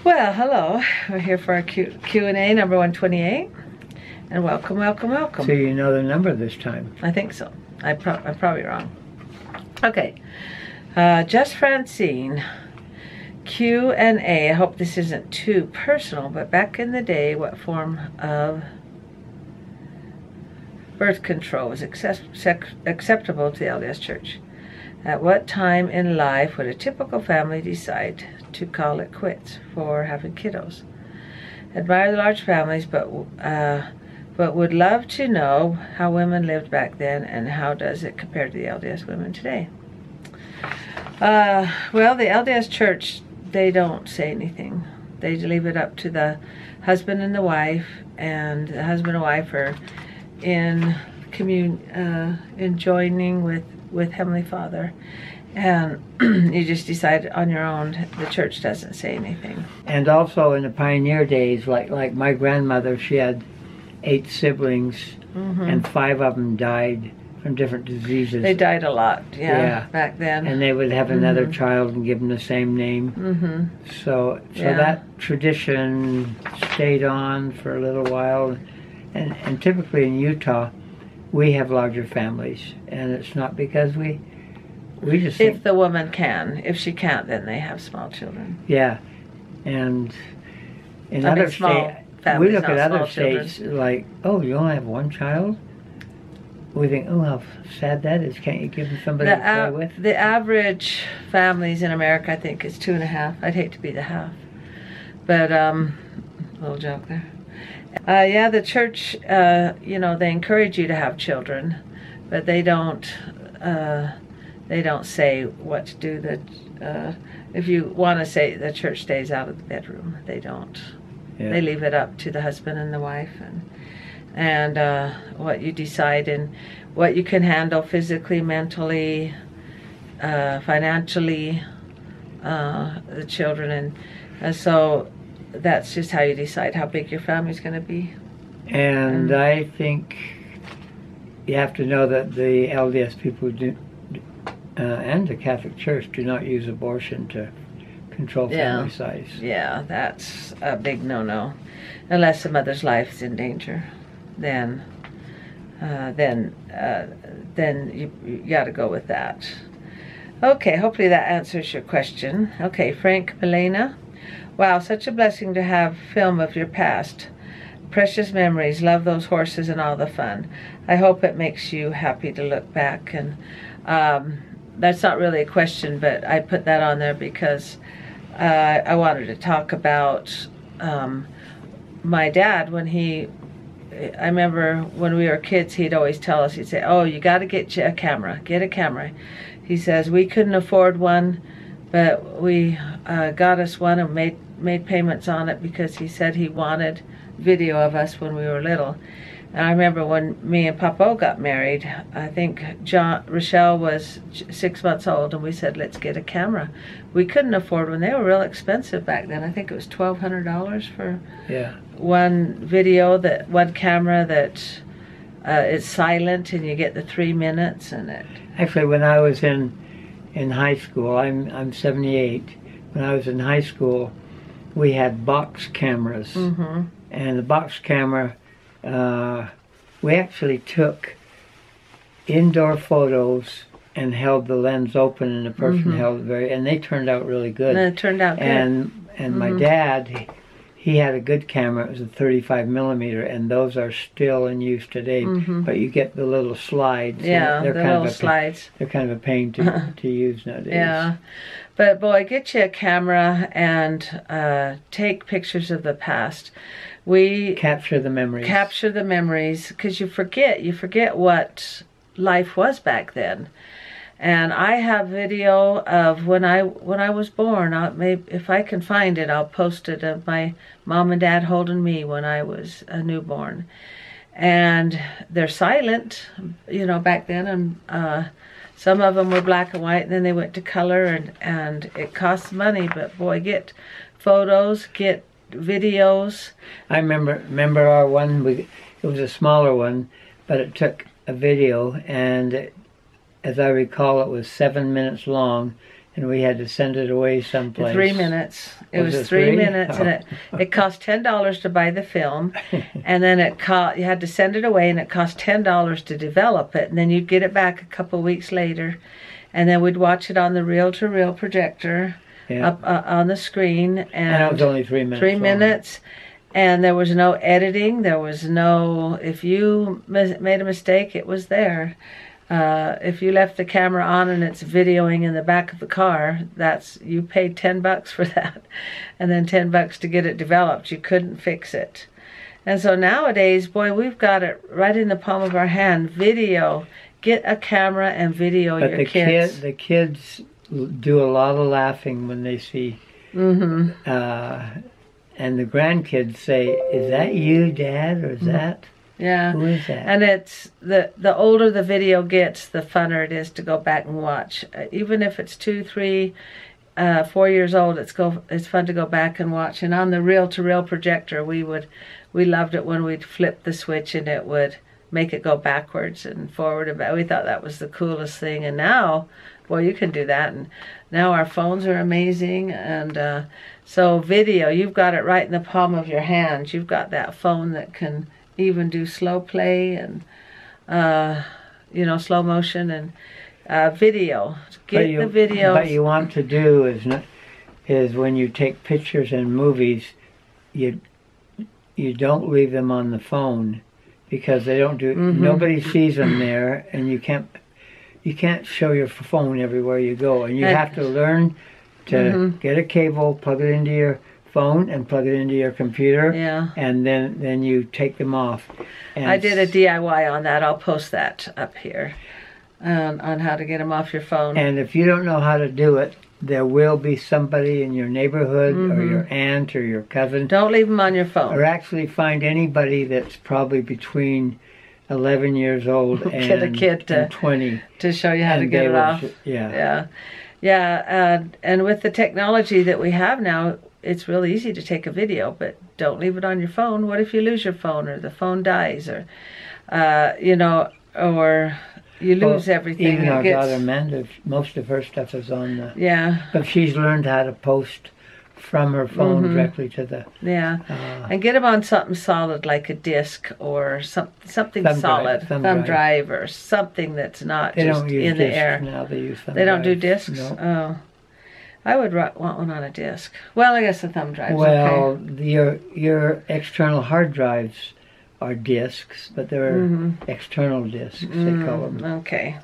Well, hello. We're here for our Q&A number 128. And welcome, welcome, welcome. So you know the number this time. I think so. I'm probably wrong. Okay. Just Francine. Q&A. I hope this isn't too personal, but back in the day, what form of birth control was acceptable to the LDS Church? At what time in life would a typical family decide to call it quits for having kiddos? Admire the large families, but would love to know how women lived back then and how does it compare to the LDS women today. Well, the LDS Church, they don't say anything. They leave it up to the husband and the wife, and the husband and wife are in joining with Heavenly Father, and you just decide on your own. The church doesn't say anything. And also in the pioneer days, like my grandmother, she had 8 siblings, and 5 of them died from different diseases. They died a lot, yeah. Back then. And they would have another child and give them the same name. So that tradition stayed on for a little while, and typically in Utah, we have larger families, and it's not because we just think, if the woman can. If she can't, then they have small children. Yeah, and in other states, we look at other states like, oh, you only have 1 child? We think, oh, how sad that is. Can't you give them somebody to play with? The average families in America, I think, is 2.5. I'd hate to be the half. But, little joke there. Yeah, the church, you know, they encourage you to have children, but they don't say what to do. If you want to say the church stays out of the bedroom, they don't. Yeah. They leave it up to the husband and the wife, and what you decide and what you can handle physically, mentally, financially, the children, and so that's just how you decide how big your family's going to be. And I think you have to know that the LDS people do, and the Catholic Church do not use abortion to control family size. Yeah, that's a big no-no. Unless the mother's life is in danger, then you got to go with that. Okay, hopefully that answers your question. Okay, Frank Milena. Wow, such a blessing to have film of your past. Precious memories. Love those horses and all the fun. I hope it makes you happy to look back. And that's not really a question, but I put that on there because I wanted to talk about my dad. I remember when we were kids, he'd always tell us, he'd say, oh, you got to get a camera. He says, we couldn't afford one, but we got us one and made payments on it because he said he wanted video of us when we were little. And I remember when me and Papa got married, I think Rochelle was 6 months old, and we said, let's get a camera. We couldn't afford one. They were real expensive back then. I think it was $1,200 for one camera that is silent, and you get the 3 minutes in it. Actually, when I was in high school, I'm 78. When I was in high school, we had box cameras, and the box camera, we actually took indoor photos and held the lens open, and the person held it and they turned out really good. And it turned out good. And my dad, he had a good camera. It was a 35 millimeter, and those are still in use today. But you get the little slides. Yeah, they're the little slides. They're kind of a pain to use nowadays. Yeah, but boy, get you a camera and take pictures of the past. We capture the memories. Capture the memories, because you forget what life was back then. And I have video of when I was born. If I can find it, I'll post it, of my mom and dad holding me when I was a newborn. And they're silent, you know, back then. And some of them were black and white, and then they went to color, and it costs money. But boy, get photos, get videos. I remember our one. It was a smaller one, but it took a video, and as I recall, it was 7 minutes long, and we had to send it away someplace. 3 minutes. It was it 3 3? minutes, Oh. and it cost $10 to buy the film, and then you had to send it away, and it cost $10 to develop it, and then you'd get it back a couple weeks later, and then we'd watch it on the reel-to-reel projector up on the screen, and it was only 3 minutes. 3 minutes. And there was no editing. There was no, if you made a mistake, it was there. If you left the camera on and it's videoing in the back of the car, you paid $10 for that, and then $10 to get it developed. You couldn't fix it. And so nowadays, boy, we've got it right in the palm of our hand. Video. Get a camera and video your kids. The kids do a lot of laughing when they see. And the grandkids say, "Is that you, Dad, or is that?" Yeah. Who is that? And it's the older the video gets, the funner it is to go back and watch. Even if it's 2, 3, 4 years old, it's fun to go back and watch. And on the reel-to-reel projector, we loved it when we'd flip the switch and it would make it go backwards and forward and back. We thought that was the coolest thing. And now, well, you can do that. And now our phones are amazing. And so video, you've got it right in the palm of your hand. You've got that phone that can even do slow play and, slow motion and video. Get the videos. What you want to do is when you take pictures in movies, you don't leave them on the phone, because they don't do. Nobody sees them there, and you can't show your phone everywhere you go, and you have to learn to get a cable, plug it into your phone, and plug it into your computer, and then you take them off. And I did a DIY on that. I'll post that up here on how to get them off your phone. And if you don't know how to do it, there will be somebody in your neighborhood or your aunt or your cousin. Don't leave them on your phone. Or actually find anybody that's probably between 11 years old Get a kid and 20. To show you how to get it off. Yeah. And with the technology that we have now, it's real easy to take a video, but don't leave it on your phone. What if you lose your phone, or the phone dies, or, or you lose everything? Even our daughter Amanda, most of her stuff is on the... Yeah. But she's learned how to post from her phone directly to the... Yeah. And get them on something solid like a disc or something solid. Thumb drive or something that's not just in the air. Now they use thumb They don't do drives. discs? No. Oh. I would want one on a disc. Well, I guess a thumb drive. Well, your external hard drives are discs, but they're external discs, they call them. Okay.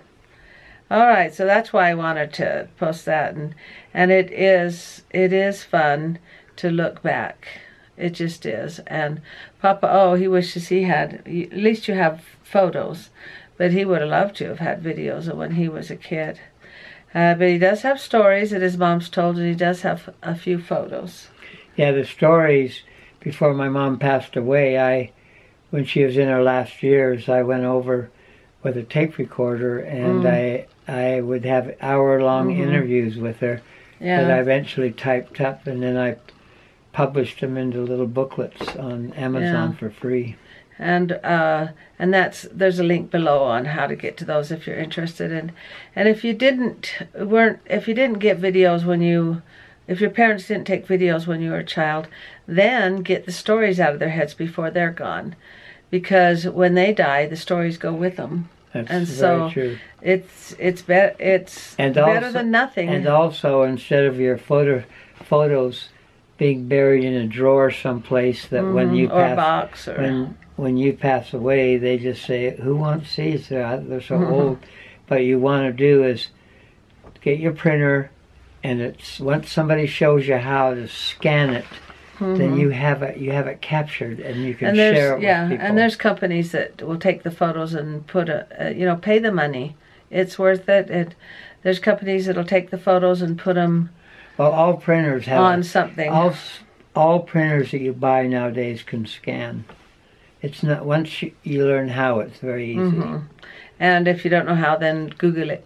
All right, so that's why I wanted to post that, and it is fun to look back. It just is. And Papa, he wishes he had, at least you have photos, but he would have loved to have had videos of when he was a kid. But he does have stories that his mom's told, and he does have a few photos. Yeah, the stories, before my mom passed away, when she was in her last years, I went over with a tape recorder, and I would have hour-long interviews with her that I eventually typed up, and then I published them into little booklets on Amazon for free. And there's a link below on how to get to those if you're interested. And if you didn't get videos if your parents didn't take videos when you were a child, then get the stories out of their heads before they're gone, because when they die, the stories go with them. That's very true. It's better than nothing. And also, instead of your photos being buried in a drawer someplace, that when you pass, or a box, or when you pass away, they just say, "Who wants these? They're so old." But you want to do is get your printer, and once somebody shows you how to scan it, then you have it captured, and you can share it with people. And there's companies that will take the photos and put pay the money. It's worth it. There's companies that'll take the photos and put them. Well, all printers have on something. All printers that you buy nowadays can scan. It's not, once you learn how, it's very easy. And if you don't know how, then Google it.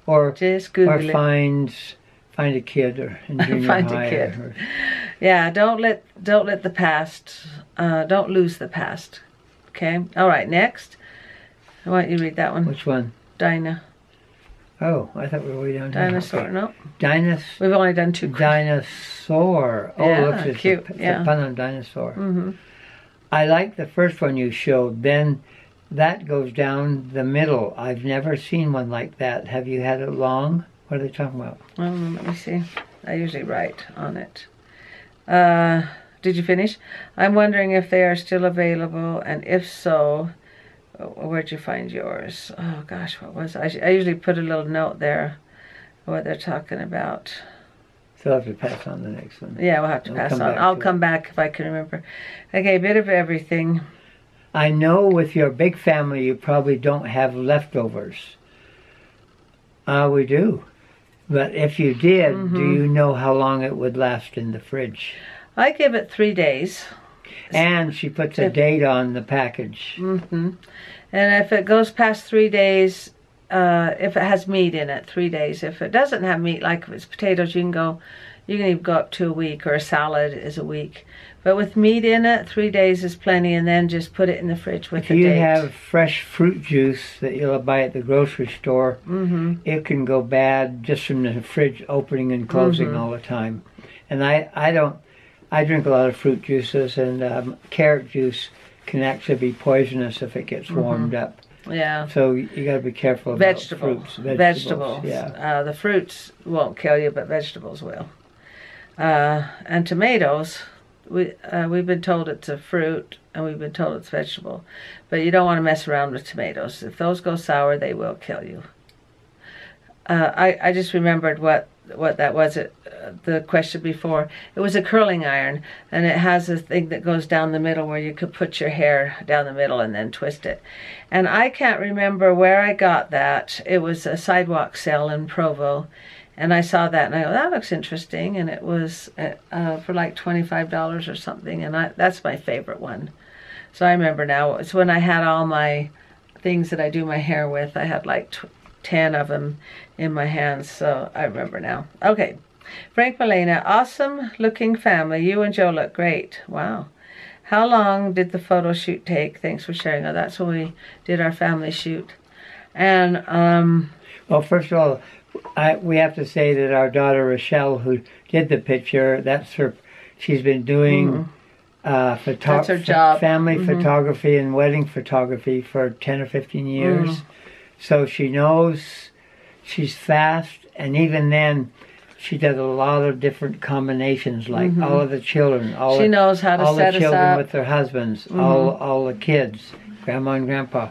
Or just Google it. Find a kid in junior find high. A kid. Yeah, don't let the past. Don't lose the past. Okay. All right. Next, I want you to read that one. Which one? Dinah. Oh, I thought we were way down here. Dinosaur, Okay. no. Dinosaur. We've only done 2 Dinosaur. Oh, Yeah, look, it's cute, a yeah. pun on dinosaur. Mm-hmm. I like the first one you showed. Then that goes down the middle. I've never seen one like that. Have you had it long? What are they talking about? Let me see. I usually write on it. Did you finish? I'm wondering if they are still available, and if so, where'd you find yours? Oh gosh, what was I usually put a little note there, what they're talking about. So I'll have to pass on the next one. Yeah, we'll have to pass on. I'll come back if I can remember. Okay, a bit of everything. I know with your big family you probably don't have leftovers. We do. But if you did, do you know how long it would last in the fridge? I give it 3 days. And she puts a date on the package. And if it goes past 3 days, if it has meat in it, 3 days. If it doesn't have meat, like if it's potatoes, you can even go up to a week, or a salad is a week. But with meat in it, 3 days is plenty, and then just put it in the fridge with the date. If you have fresh fruit juice that you'll buy at the grocery store, it can go bad just from the fridge opening and closing all the time. And I drink a lot of fruit juices, and carrot juice can actually be poisonous if it gets warmed up. Yeah. So you got to be careful about fruits. Vegetables. Yeah. The fruits won't kill you, but vegetables will. And tomatoes, we've been told it's a fruit, and we've been told it's vegetable, but you don't want to mess around with tomatoes. If those go sour, they will kill you. I just remembered what that was. The question before, it was a curling iron, and it has a thing that goes down the middle where you could put your hair down the middle and then twist it. And I can't remember where I got that. It was a sidewalk sale in Provo, and I saw that and I go, that looks interesting, and it was for like $25 or something, and that's my favorite one. So I remember now. It's when I had all my things that I do my hair with. I had like 10 of them in my hands, so I remember now. Okay, Frank Milena, awesome looking family. You and Joe look great. Wow. How long did the photo shoot take? Thanks for sharing. Oh, that's when we did our family shoot. And well, first of all, we have to say that our daughter Rochelle, who did the picture, that's her. She's been doing that's her job. Family photography and wedding photography for 10 or 15 years. So she knows, she's fast, and even then, she does a lot of different combinations, like all of the children. She knows how to set us up. All the children with their husbands, all the kids, grandma and grandpa.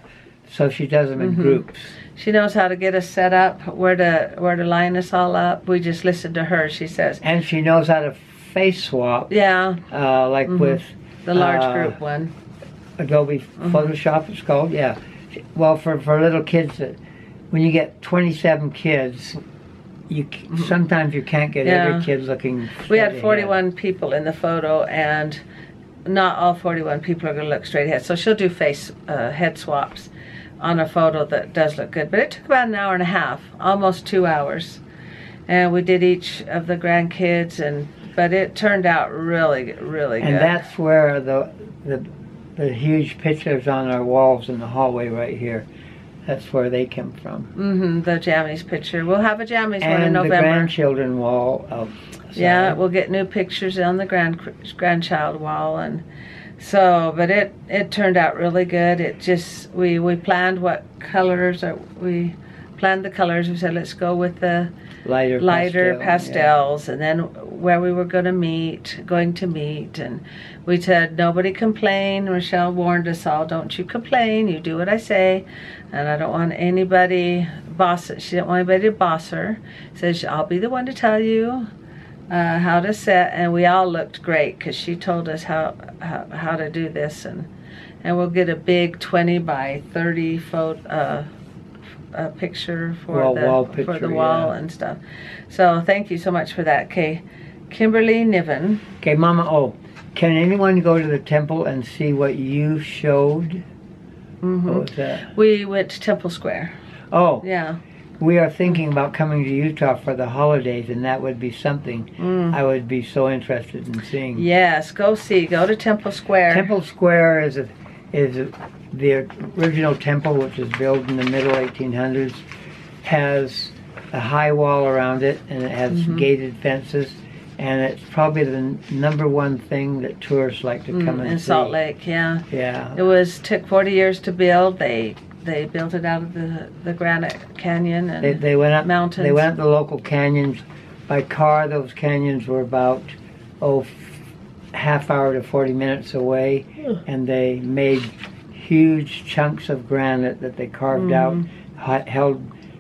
So she does them in groups. She knows how to get us set up, where to line us all up. We just listen to her, she says. And she knows how to face swap. Yeah. Like with the large group one. Adobe Photoshop, it's called. Yeah. Well, for little kids, when you get 27 kids, sometimes you can't get every kid looking. We had 41 people in the photo, and not all 41 people are going to look straight ahead. So she'll do head swaps on a photo that does look good. But it took about an hour and a half, almost 2 hours, and we did each of the grandkids, but it turned out really, really good. And that's where the huge pictures on our walls in the hallway right here, that's where they came from. The Jammies picture. We'll have a Jammies one in November. And the grandchildren wall outside. Yeah, we'll get new pictures on the grandchild wall, and so. But it turned out really good. It just we planned what colors we planned the colors. We said let's go with the lighter pastels, and then where we were going to meet, and we said nobody complain. Rochelle warned us all, don't you complain, you do what I say, and I don't want anybody she didn't want anybody to boss her. Says I'll be the one to tell you how to set, and we all looked great because she told us how to do this, and we'll get a big 20 by 30 photo picture for the wall and stuff. So thank you so much for that. Okay, Kimberly Niven. Okay, Mama. Can anyone go to the temple and see what you showed? What was that? We went to Temple Square. Oh. Yeah. We are thinking about coming to Utah for the holidays, and that would be something I would be so interested in seeing. Yes, go to Temple Square. Temple Square is the original temple, which was built in the middle 1800s, has a high wall around it, and it has gated fences. And it's probably the #1 thing that tourists like to come and see. In Salt Lake, yeah. Yeah. It took 40 years to build. They built it out of the Granite Canyon and they went up mountains. They went up the local canyons. By car, those canyons were about half hour to 40 minutes away, and they made huge chunks of granite that they carved out,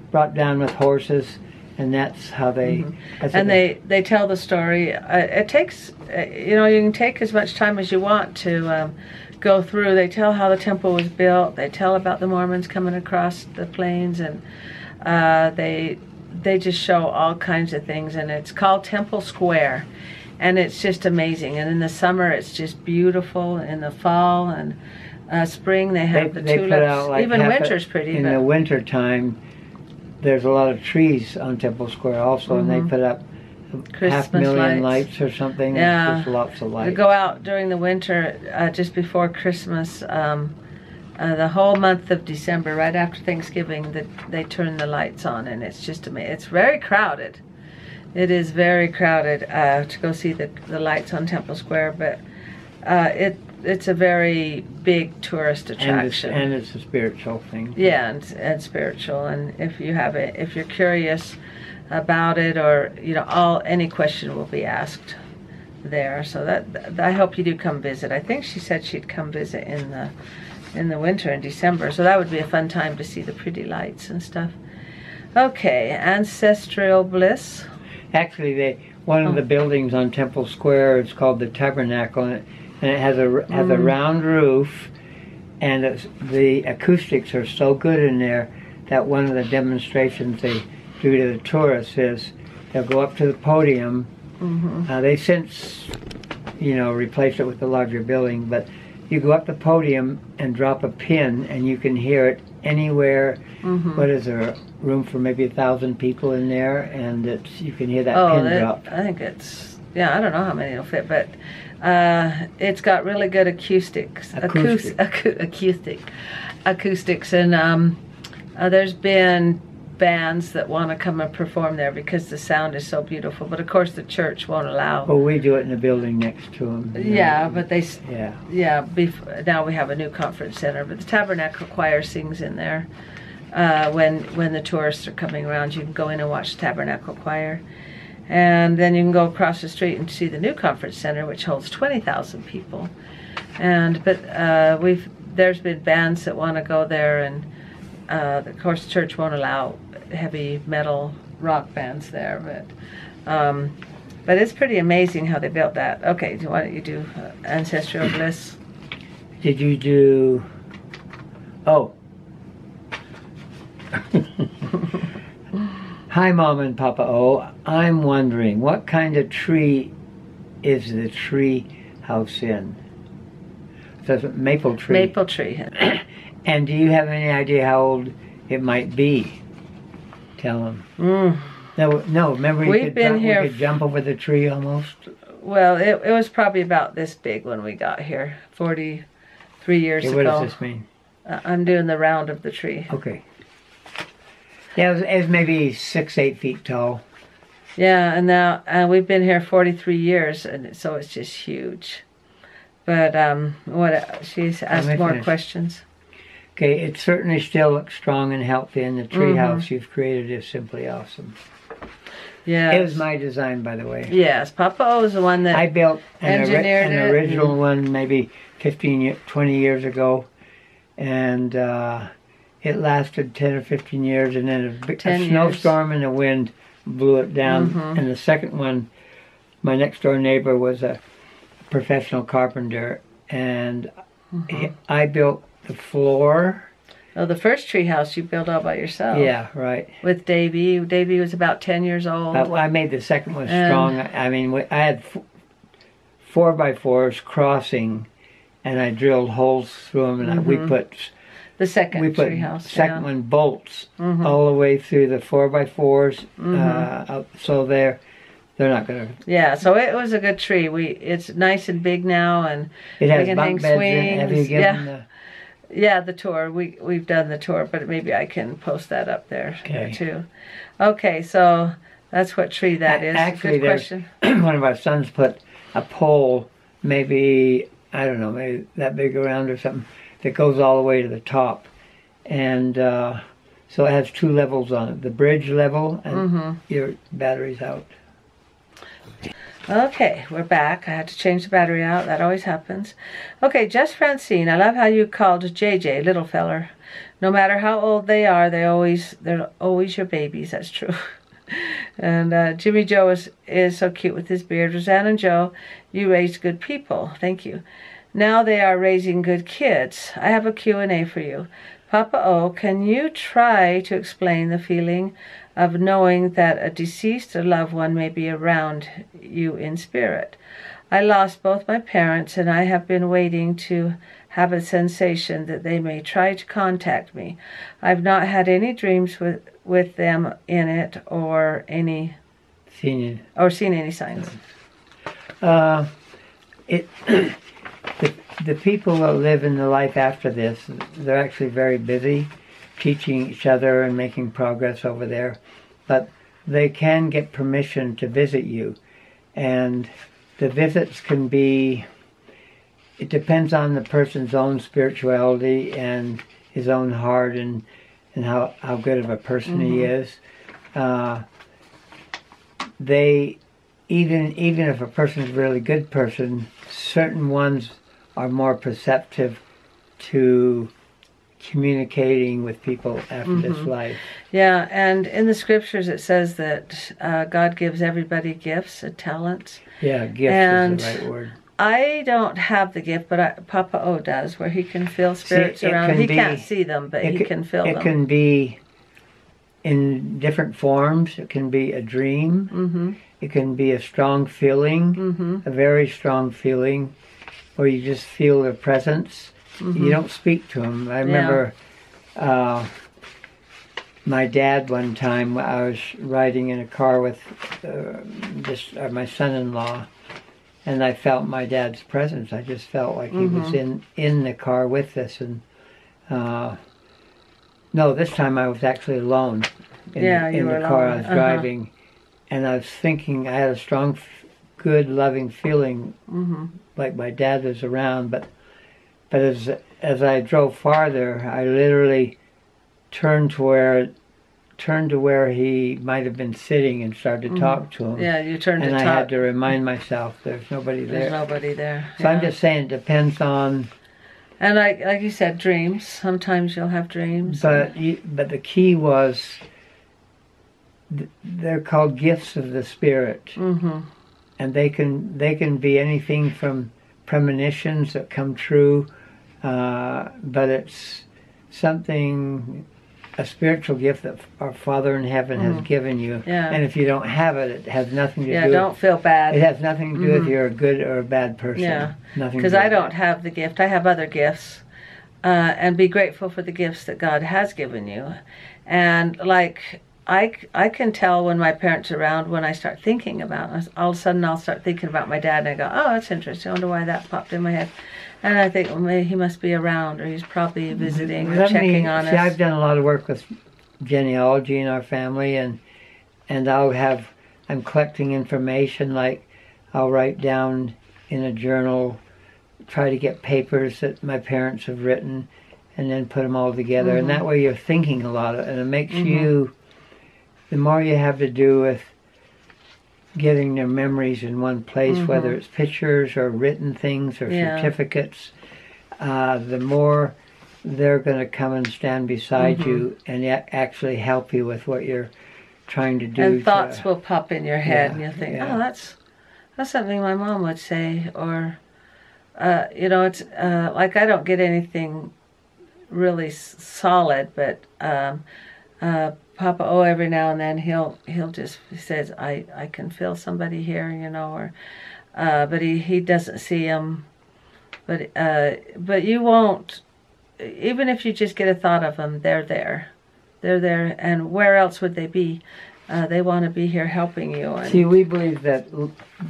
brought down with horses. And that's how they. They tell the story. It takes, you can take as much time as you want to go through. They tell how the temple was built. They tell about the Mormons coming across the plains, and they just show all kinds of things. And it's called Temple Square, and it's just amazing. And in the summer, it's just beautiful. In the fall and spring, they have the tulips. Put out like even winter's pretty. In the winter time. There's a lot of trees on Temple Square also, and they put up Christmas 500,000 lights or something. Yeah. It's just lots of lights. To go out during the winter, just before Christmas, the whole month of December, right after Thanksgiving, they turn the lights on, and it's just amazing. It's very crowded. It is very crowded to go see the lights on Temple Square, but it's a very big tourist attraction. And it's a spiritual thing. Yeah, and spiritual. And if you're curious about it, or any question will be asked there. So that I hope you do come visit. I think she said she'd come visit in the winter in December. So that would be a fun time to see the pretty lights and stuff. Okay, ancestral bliss. Actually, one of the buildings on Temple Square is called the Tabernacle, and it has a round roof, and the acoustics are so good in there that one of the demonstrations they do to the tourists is they'll go up to the podium. They since replaced it with a larger building, but you go up the podium and drop a pin, and you can hear it anywhere. What is there? Room for maybe 1,000 people in there, and you can hear that pin drop. I think I don't know how many it'll fit, but it's got really good acoustics, and there's been bands that want to come and perform there because the sound is so beautiful. But of course, the church won't allow. Well, we do it in the building next to them. Yeah, but now we have a new conference center, but the Tabernacle Choir sings in there. When the tourists are coming around, you can go in and watch the Tabernacle Choir. And then you can go across the street and see the new conference center, which holds 20,000 people. But there's been bands that want to go there, and of course the church won't allow heavy metal rock bands there. But it's pretty amazing how they built that. Okay, why don't you do ancestral bliss? Did you do? Oh. Hi, Mom and Papa O. I'm wondering, what kind of tree is the tree house in? It says maple tree. Maple tree. And do you have any idea how old it might be? Tell them. No. Remember we could jump over the tree almost? Well, it was probably about this big when we got here, 43 years ago. What does this mean? I'm doing the round of the tree. Okay. Yeah, it was maybe 6-8 feet tall. Yeah, and now we've been here 43 years, and so it's just huge. But she's asked more questions. Okay, it certainly still looks strong and healthy, and the tree house you've created is simply awesome. Yeah, it was my design, by the way. Yes, Papa O was the one that I built an original one maybe 20 years ago, and it lasted 10 or 15 years, and then a snowstorm and the wind blew it down. And the second one, my next door neighbor was a professional carpenter, and I built the floor. Oh, the first tree house you built all by yourself. Yeah, right. With Davy. Davy was about 10 years old. I made the second one strong. I mean, I had 4x4s crossing, and I drilled holes through them, and we put the second one bolts all the way through the 4x4s. So they're not gonna. Yeah, so it was a good tree. It's nice and big now, and it has bunk beds in it. Have you given Yeah, the tour. We've done the tour, but maybe I can post that up there Okay. too. Okay, so that's what tree that is. Actually, Good question. one of our sons put a pole, maybe, I don't know, maybe that big around or something, that goes all the way to the top. And so it has 2 levels on it. The bridge level and your battery's out. Okay, we're back. I had to change the battery out. That always happens. Okay, Jess Francine, I love how you called JJ little feller. No matter how old they are, they're always your babies. That's true. And Jimmy Joe is so cute with his beard. Roseanne and Joe, you raised good people. Thank you. Now they are raising good kids. I have a Q&A for you. Papa O, can you try to explain the feeling of knowing that a deceased loved one may be around you in spirit? I lost both my parents, and I have been waiting to have a sensation that they may try to contact me. I've not had any dreams with them in it or any Seen any signs. The people that live in the life after this, they're actually very busy teaching each other and making progress over there. But they can get permission to visit you. And the visits can be, it depends on the person's own spirituality and his own heart and how good of a person he is. Even if a person's a really good person, certain ones are more perceptive to communicating with people after this life. Yeah, and in the scriptures it says that God gives everybody gifts and talents. Yeah, gift and is the right word. I don't have the gift, but Papa O does, where he can feel spirits around. He can't see them, but he can feel them. It can be in different forms. It can be a dream. It can be a strong feeling, a very strong feeling, where you just feel their presence. You don't speak to them. I remember my dad one time. I was riding in a car with my son-in-law, and I felt my dad's presence. I just felt like he was in the car with us. And no, this time I was actually alone in the car I was driving, and I was thinking. I had a strong, good, loving feeling, like my dad was around. But as I drove farther, I literally turned to where he might have been sitting and started to talk to him. Yeah, you turned and to I talk. had to remind myself there's nobody there. There's nobody there. So I'm just saying it depends on. And like you said, dreams. Sometimes you'll have dreams. But the key was they're called gifts of the Spirit, and they can be anything from premonitions that come true, but it's something, a spiritual gift that our Father in heaven has given you. Yeah. And if you don't have it, it has nothing to do. Yeah, don't feel bad. It has nothing to do with you're a good or a bad person. Yeah, nothing. Because I don't have the gift. I have other gifts, and be grateful for the gifts that God has given you. And like I can tell when my parents are around when I start thinking about it. All of a sudden I'll start thinking about my dad and I go, oh, that's interesting. I wonder why that popped in my head. And I think, well, maybe he must be around, or he's probably visiting or checking on us. I've done a lot of work with genealogy in our family, and I'm collecting information, like I'll write down in a journal, try to get papers that my parents have written, and then put them all together. And that way you're thinking a lot, and it makes you, the more you have to do with getting their memories in one place, whether it's pictures or written things or certificates, the more they're going to come and stand beside you and actually help you with what you're trying to do. And thoughts will pop in your head, and you'll think, oh, that's something my mom would say, or it's like I don't get anything really solid, but Papa O, every now and then he says, I can feel somebody here, or but he doesn't see them. But you won't, even if you just get a thought of them, they're there, and where else would they be? they want to be here helping you. And see, we believe that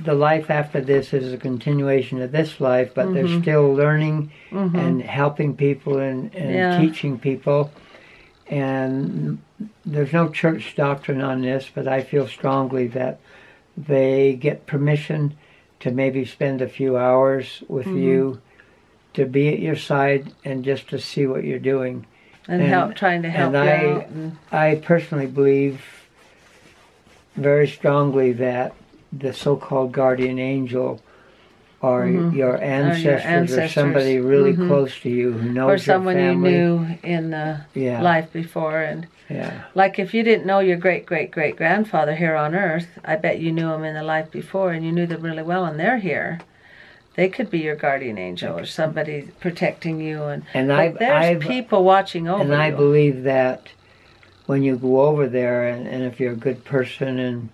the life after this is a continuation of this life, but they're still learning and helping people and teaching people. And there's no church doctrine on this, but I feel strongly that they get permission to maybe spend a few hours with you, to be at your side and just to see what you're doing. And trying to help you out. I personally believe very strongly that the so-called guardian angel or your ancestors or somebody really close to you who knows or someone your family. you knew in life before. And like if you didn't know your great-great-great-grandfather here on earth, I bet you knew him in the life before and you knew them really well, and they're here. They could be your guardian angel or somebody protecting you. And there's people watching over you. And I believe that when you go over there, and if you're a good person and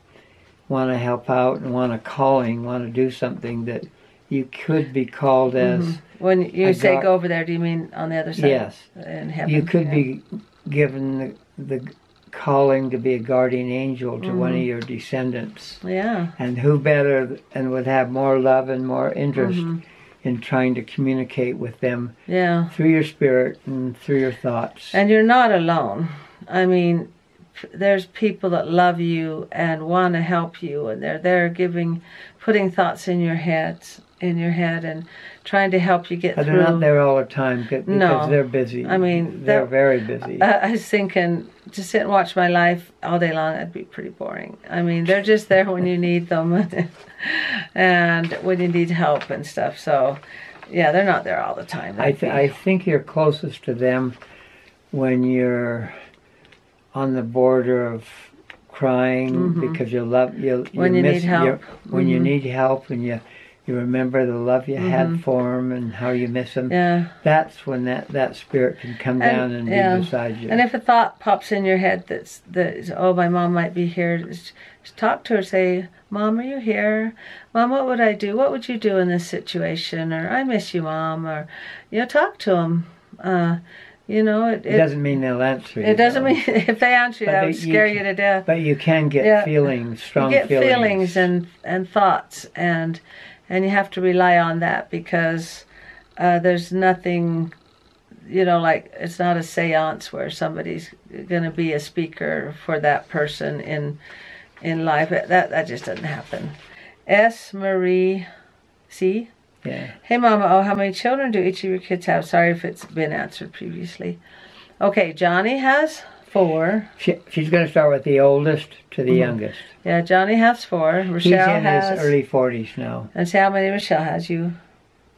want to help out and want to do something, that you could be called as... When you say go over there, do you mean on the other side? Yes. In heaven? You could be given the calling to be a guardian angel to one of your descendants. Yeah. And who better and would have more love and more interest in trying to communicate with them through your spirit and through your thoughts. And you're not alone. I mean, there's people that love you and want to help you, and they're there putting thoughts in your head and trying to help you get through. They're not there all the time because they're busy. I mean, they're very busy. I was thinking, to sit and watch my life all day long, that'd be pretty boring. I mean, they're just there when you need them and when you need help and stuff. So, yeah, they're not there all the time. I think you're closest to them when you're on the border of crying because you need help. When you need help and you remember the love you had for them and how you miss them. Yeah. That's when that spirit can come down and be beside you. And if a thought pops in your head that's oh, my mom might be here, just talk to her. Say, Mom, are you here? Mom, what would I do? What would you do in this situation? Or I miss you, Mom. Or talk to them. It doesn't mean they'll answer you. It doesn't mean if they answer you, that would scare you to death. But you can get feelings, strong feelings. You get feelings and thoughts, and you have to rely on that because there's nothing, like it's not a seance where somebody's going to be a speaker for that person in life. That just doesn't happen. S. Marie C. Yeah. Hey, Mama, how many children do each of your kids have? Sorry if it's been answered previously. Okay, Johnny has 4. She's going to start with the oldest to the youngest. Yeah, Johnny has 4. Rochelle He's in his early 40s now. And see how many Rochelle has? You?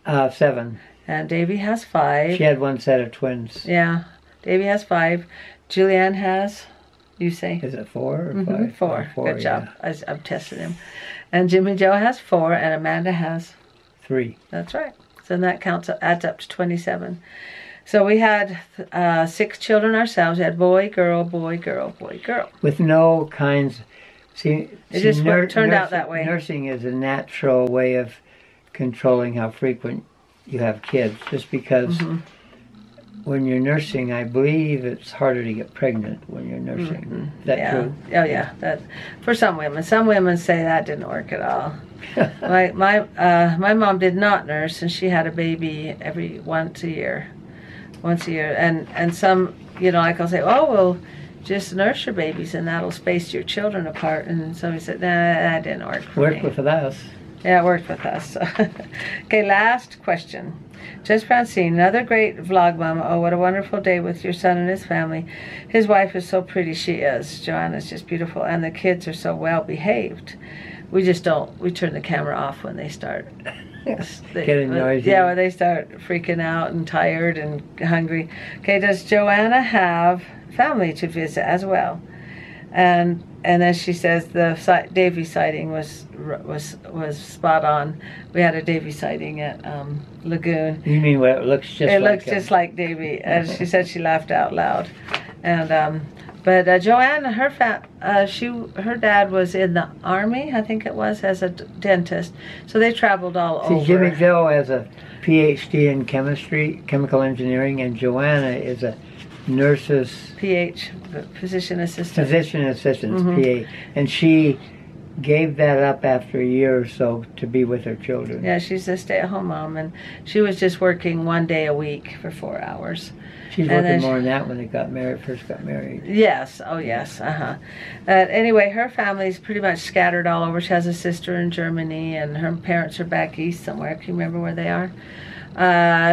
7. And Davy has 5. She had one set of twins. Yeah, Davy has 5. Julianne has, you say? Is it 4 or 5? 4. 4. Good job. I've tested him. And Jimmy Joe has 4, and Amanda has 3. That's right. So that adds up to 27. So we had 6 children ourselves. We had boy, girl, boy, girl, boy, girl. With no kinds. It just turned out that way. Nursing is a natural way of controlling how frequent you have kids. Just because when you're nursing, I believe it's harder to get pregnant when you're nursing. Is that true? Oh yeah. That for some women. Some women say that didn't work at all. My mom did not nurse, and she had a baby once a year, and some like I'll say, oh well, just nurse your babies and that'll space your children apart, and somebody said, nah, that didn't work for me. Worked with us. Yeah, it worked with us. So. Okay, last question. Just Francine, another great vlog, Mama. Oh, what a wonderful day with your son and his family. His wife is so pretty, she is. Joanna's just beautiful, and the kids are so well behaved. We just don't. We turn the camera off when they start getting noisy. Yeah, when they start freaking out and tired and hungry. Okay, does Joanna have family to visit as well? And as she says, the Davy sighting was spot on. We had a Davy sighting at Lagoon. You mean where it looks just? It looks just like Davy. As she said, she laughed out loud, and. But Joanna, her dad was in the Army, I think it was, as a dentist. So they traveled all over. Jimmy Joe has a PhD in chemistry, chemical engineering, and Joanna is a nurses, PH, physician assistant. physician assistants, PA, and she gave that up after a year or so to be with her children. Yeah, she's a stay-at-home mom, and she was just working 1 day a week for 4 hours. She's working more than that when they first got married. Yes, oh yes, anyway, her family's pretty much scattered all over. She has a sister in Germany, and her parents are back east somewhere. Can you remember where they are?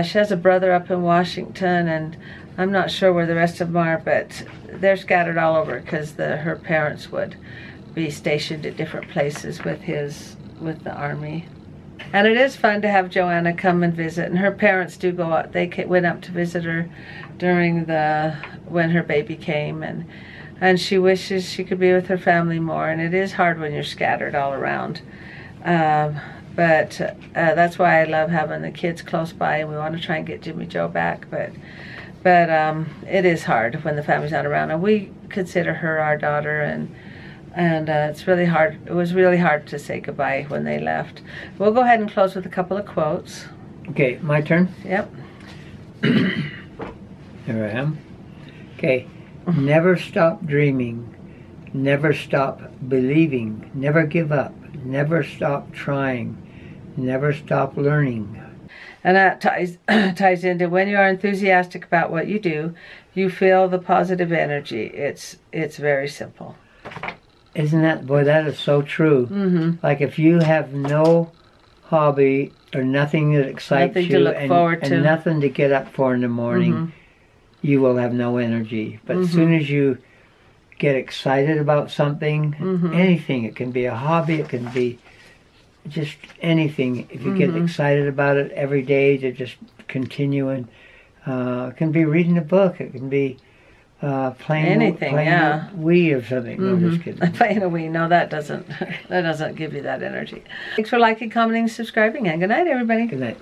She has a brother up in Washington, and I'm not sure where the rest of them are, but they're scattered all over because her parents would be stationed at different places with the Army. And it is fun to have Joanna come and visit, and her parents do go out. They went up to visit her during when her baby came, and she wishes she could be with her family more, and it is hard when you're scattered all around. But that's why I love having the kids close by, and we want to try and get Jimmy Joe back, but it is hard when the family's not around, and we consider her our daughter, and it's really hard. It was really hard to say goodbye when they left. We'll go ahead and close with a couple of quotes. Okay, my turn? Yep. Here I am. Okay. Never stop dreaming. Never stop believing. Never give up. Never stop trying. Never stop learning. And that ties into when you are enthusiastic about what you do, you feel the positive energy. It's very simple. Isn't that, boy, that is so true. Like if you have no hobby or nothing that excites nothing you to look forward to. And nothing to get up for in the morning, you will have no energy. But as soon as you get excited about something, anything, it can be a hobby, it can be just anything. If you get excited about it every day to just continue, and it can be reading a book, it can be playing anything, a Wii or something. No, just kidding. Playing a Wii, no, that doesn't give you that energy. Thanks for liking, commenting, subscribing, and good night, everybody. Good night.